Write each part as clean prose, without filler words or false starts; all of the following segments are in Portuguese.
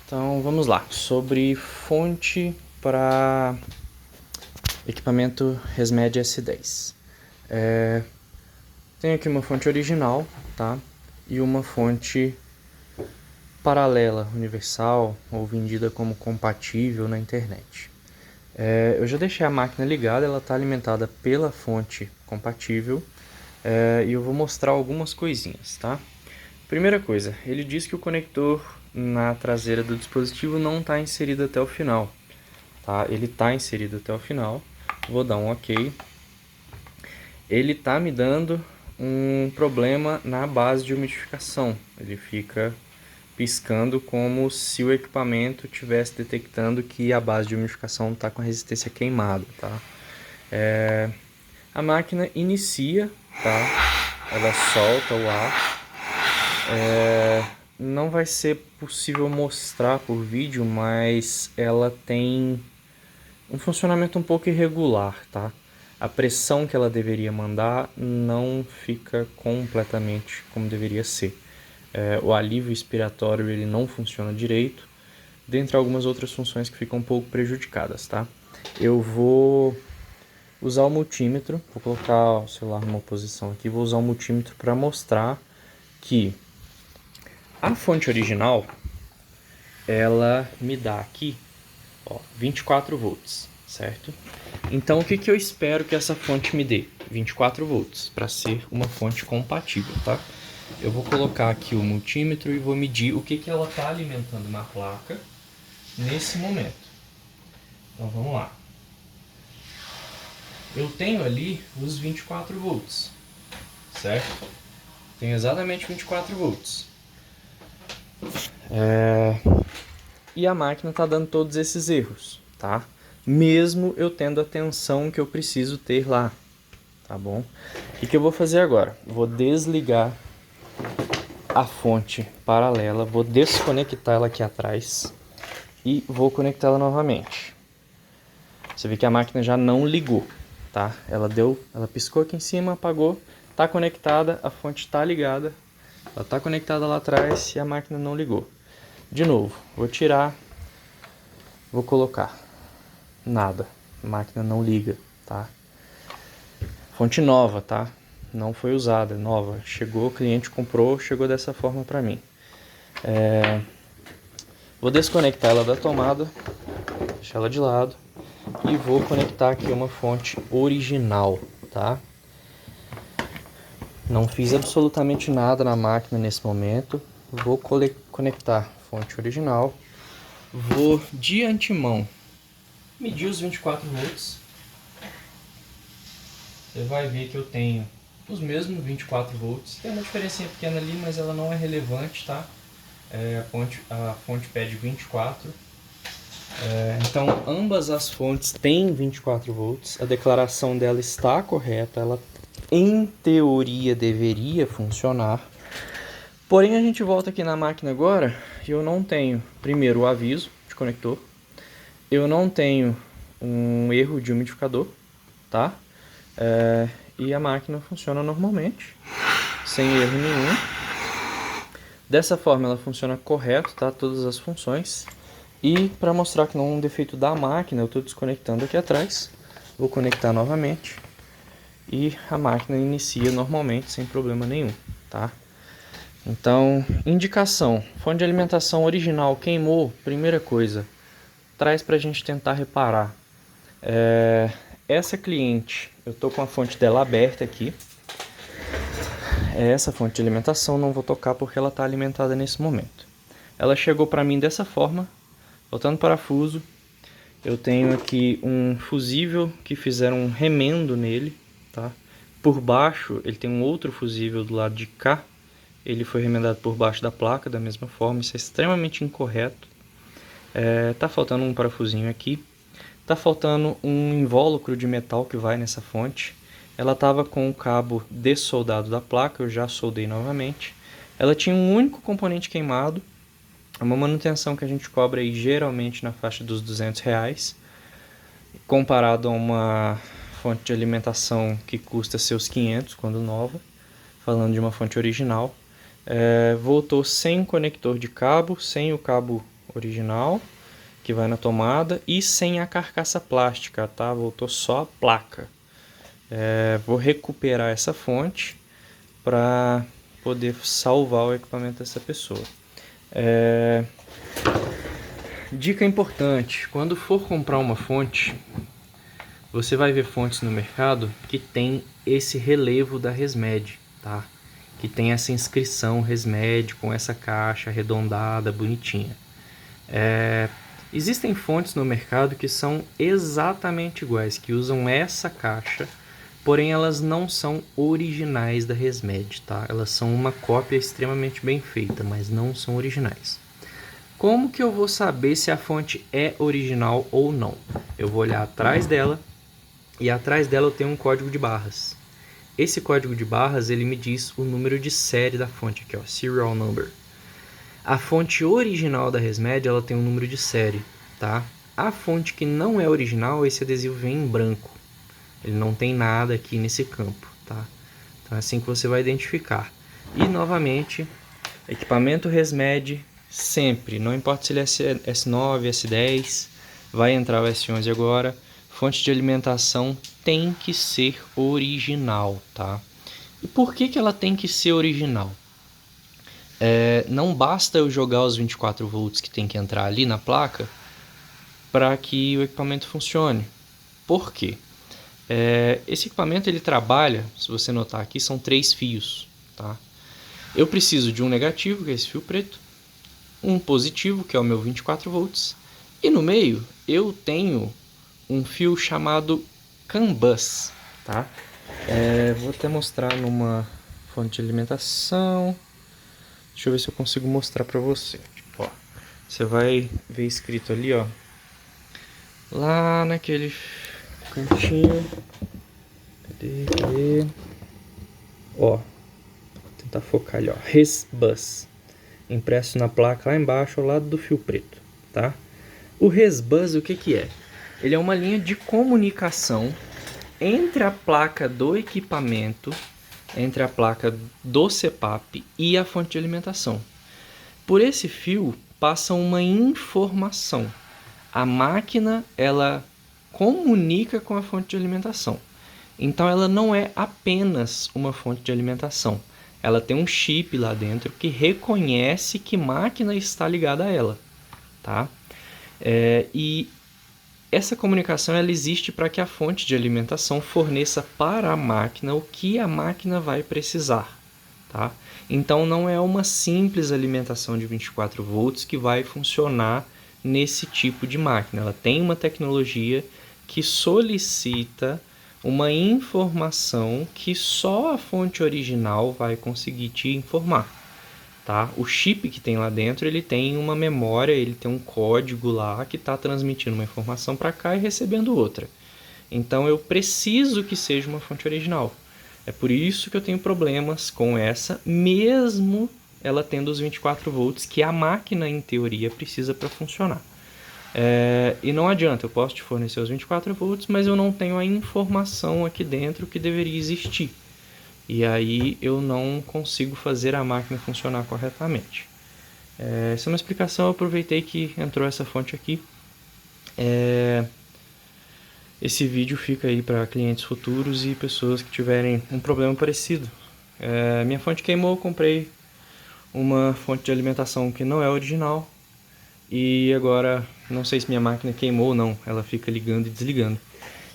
Então vamos lá, sobre fonte para equipamento ResMed S10. Tenho aqui uma fonte original, tá? E uma fonte paralela, universal ou vendida como compatível na internet. Eu já deixei a máquina ligada, ela está alimentada pela fonte compatível e eu vou mostrar algumas coisinhas, tá? Primeira coisa, ele diz que o conector na traseira do dispositivo não está inserido até o final, tá? Ele está inserido até o final, vou dar um OK. Ele está me dando um problema na base de umidificação, ele fica piscando como se o equipamento estivesse detectando que a base de umidificação está com a resistência queimada, tá? A máquina inicia, tá? Ela solta o ar. Não vai ser possível mostrar por vídeo, mas ela tem um funcionamento um pouco irregular, tá? A pressão que ela deveria mandar não fica completamente como deveria ser. O alívio expiratório ele não funciona direito, dentre algumas outras funções que ficam um pouco prejudicadas, tá? Eu vou usar o multímetro, vou colocar o celular numa posição aqui, vou usar o multímetro para mostrar que a fonte original, ela me dá aqui, ó, 24 volts, certo? Então o que eu espero que essa fonte me dê? 24 volts, para ser uma fonte compatível, tá? Eu vou colocar aqui o multímetro e vou medir o que ela está alimentando na placa nesse momento. Então vamos lá. Eu tenho ali os 24 volts, certo? Tenho exatamente 24 volts. E a máquina está dando todos esses erros, tá? Mesmo eu tendo a tensão que eu preciso ter lá, tá bom? O que eu vou fazer agora? Vou desligar a fonte paralela, vou desconectar ela aqui atrás e vou conectá-la novamente. Você vê que a máquina já não ligou, tá? Ela piscou aqui em cima, apagou, tá conectada, a fonte está ligada, ela está conectada lá atrás e a máquina não ligou. De novo, vou tirar, vou colocar, nada, a máquina não liga, tá? Fonte nova, tá? Não foi usada, nova. Chegou, o cliente comprou, chegou dessa forma para mim. Vou desconectar ela da tomada, deixar ela de lado e vou conectar aqui uma fonte original, tá? Não fiz absolutamente nada na máquina nesse momento. Vou conectar a fonte original. Vou de antemão medir os 24 volts. Você vai ver que eu tenho os mesmos 24 volts. Tem uma diferença pequena ali, mas ela não é relevante, tá? A fonte pede 24. Então, ambas as fontes têm 24 volts. A declaração dela está correta. Ela, em teoria, deveria funcionar. Porém, a gente volta aqui na máquina agora e eu não tenho, primeiro, o aviso de conector. Eu não tenho um erro de umidificador, tá? E a máquina funciona normalmente, sem erro nenhum. Dessa forma ela funciona correto, tá? Todas as funções. E para mostrar que não é um defeito da máquina, eu estou desconectando aqui atrás. Vou conectar novamente. E a máquina inicia normalmente, sem problema nenhum, tá? Então, indicação. Fonte de alimentação original queimou, primeira coisa. Traz para a gente tentar reparar. Essa cliente, eu estou com a fonte dela aberta aqui. Essa fonte de alimentação não vou tocar porque ela está alimentada nesse momento. Ela chegou para mim dessa forma, botando parafuso. Eu tenho aqui um fusível que fizeram um remendo nele, tá? Por baixo ele tem um outro fusível do lado de cá. Ele foi remendado por baixo da placa da mesma forma. Isso é extremamente incorreto. Tá faltando um parafusinho aqui. Tá faltando um invólucro de metal que vai nessa fonte. Ela estava com o cabo dessoldado da placa, eu já soldei novamente. Ela tinha um único componente queimado, uma manutenção que a gente cobra aí geralmente na faixa dos R$200, comparado a uma fonte de alimentação que custa seus 500 quando nova, falando de uma fonte original. Voltou sem conector de cabo, sem o cabo original, que vai na tomada, e sem a carcaça plástica, tá? Voltou só a placa. Vou recuperar essa fonte para poder salvar o equipamento dessa pessoa. Dica importante: quando for comprar uma fonte, você vai ver fontes no mercado que tem esse relevo da ResMed, tá? Que tem essa inscrição ResMed com essa caixa arredondada, bonitinha. Existem fontes no mercado que são exatamente iguais, que usam essa caixa, porém elas não são originais da ResMed, tá? Elas são uma cópia extremamente bem feita, mas não são originais. Como que eu vou saber se a fonte é original ou não? Eu vou olhar atrás dela, e atrás dela eu tenho um código de barras. Esse código de barras, ele me diz o número de série da fonte aqui, ó, serial number. A fonte original da ResMed, ela tem um número de série, tá? A fonte que não é original, esse adesivo vem em branco. Ele não tem nada aqui nesse campo, tá? Então é assim que você vai identificar. E novamente, equipamento ResMed, sempre, não importa se ele é S9, S10, vai entrar o S11 agora, fonte de alimentação tem que ser original, tá? E por que ela tem que ser original? Não basta eu jogar os 24 volts que tem que entrar ali na placa para que o equipamento funcione. Por quê? Esse equipamento ele trabalha, se você notar aqui, são 3 fios, tá? Eu preciso de um negativo, que é esse fio preto, um positivo, que é o meu 24 volts, e no meio eu tenho um fio chamado CAN bus, tá? Vou até mostrar numa fonte de alimentação. Deixa eu ver se eu consigo mostrar para você. Ó, você vai ver escrito ali, ó, lá naquele cantinho. Cadê? Ó, vou tentar focar ali, ó, ResBus, impresso na placa lá embaixo, ao lado do fio preto, tá? O ResBus, o que que é? Ele é uma linha de comunicação entre a placa do equipamento, entre a placa do CPAP e a fonte de alimentação. Por esse fio passa uma informação. A máquina, ela comunica com a fonte de alimentação. Então ela não é apenas uma fonte de alimentação. Ela tem um chip lá dentro que reconhece que máquina está ligada a ela, tá? E essa comunicação ela existe para que a fonte de alimentação forneça para a máquina o que a máquina vai precisar, tá? Então não é uma simples alimentação de 24 volts que vai funcionar nesse tipo de máquina. Ela tem uma tecnologia que solicita uma informação que só a fonte original vai conseguir te informar. Tá? O chip que tem lá dentro, ele tem uma memória, ele tem um código lá que está transmitindo uma informação para cá e recebendo outra. Então eu preciso que seja uma fonte original. É por isso que eu tenho problemas com essa, mesmo ela tendo os 24 volts que a máquina, em teoria, precisa para funcionar. E não adianta, eu posso te fornecer os 24 volts, mas eu não tenho a informação aqui dentro que deveria existir. E aí eu não consigo fazer a máquina funcionar corretamente. Essa é uma explicação, eu aproveitei que entrou essa fonte aqui. Esse vídeo fica aí para clientes futuros e pessoas que tiverem um problema parecido. Minha fonte queimou, eu comprei uma fonte de alimentação que não é original. E agora, não sei se minha máquina queimou ou não, ela fica ligando e desligando.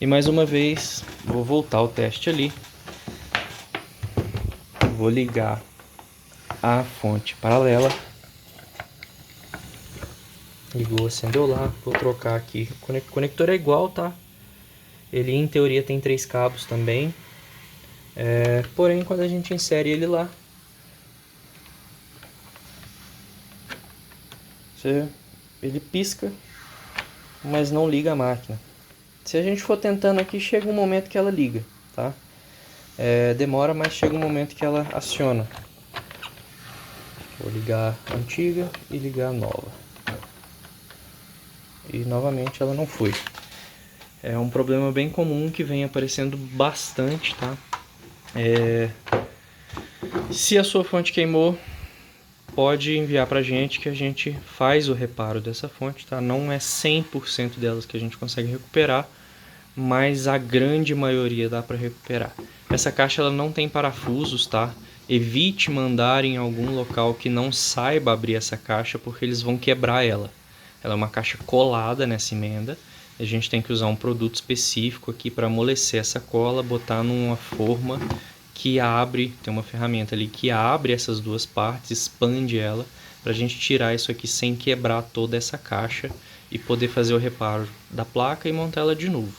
E mais uma vez, vou voltar o teste ali. Vou ligar a fonte paralela. Ligou, acendeu lá. Vou trocar aqui. O conector é igual, tá? Ele em teoria tem 3 cabos também. Porém, quando a gente insere ele lá, ele pisca, mas não liga a máquina. Se a gente for tentando aqui, chega um momento que ela liga, tá? Demora, mas chega um momento que ela aciona. Vou ligar a antiga e ligar a nova. E novamente ela não foi. É um problema bem comum que vem aparecendo bastante, tá? Se a sua fonte queimou, pode enviar pra gente que a gente faz o reparo dessa fonte, tá? Não é 100% delas que a gente consegue recuperar, mas a grande maioria dá para recuperar. Essa caixa ela não tem parafusos, tá? Evite mandar em algum local que não saiba abrir essa caixa, porque eles vão quebrar ela. Ela é uma caixa colada nessa emenda. A gente tem que usar um produto específico aqui para amolecer essa cola, botar numa forma que abre, tem uma ferramenta ali que abre essas duas partes, expande ela, para a gente tirar isso aqui sem quebrar toda essa caixa e poder fazer o reparo da placa e montar ela de novo.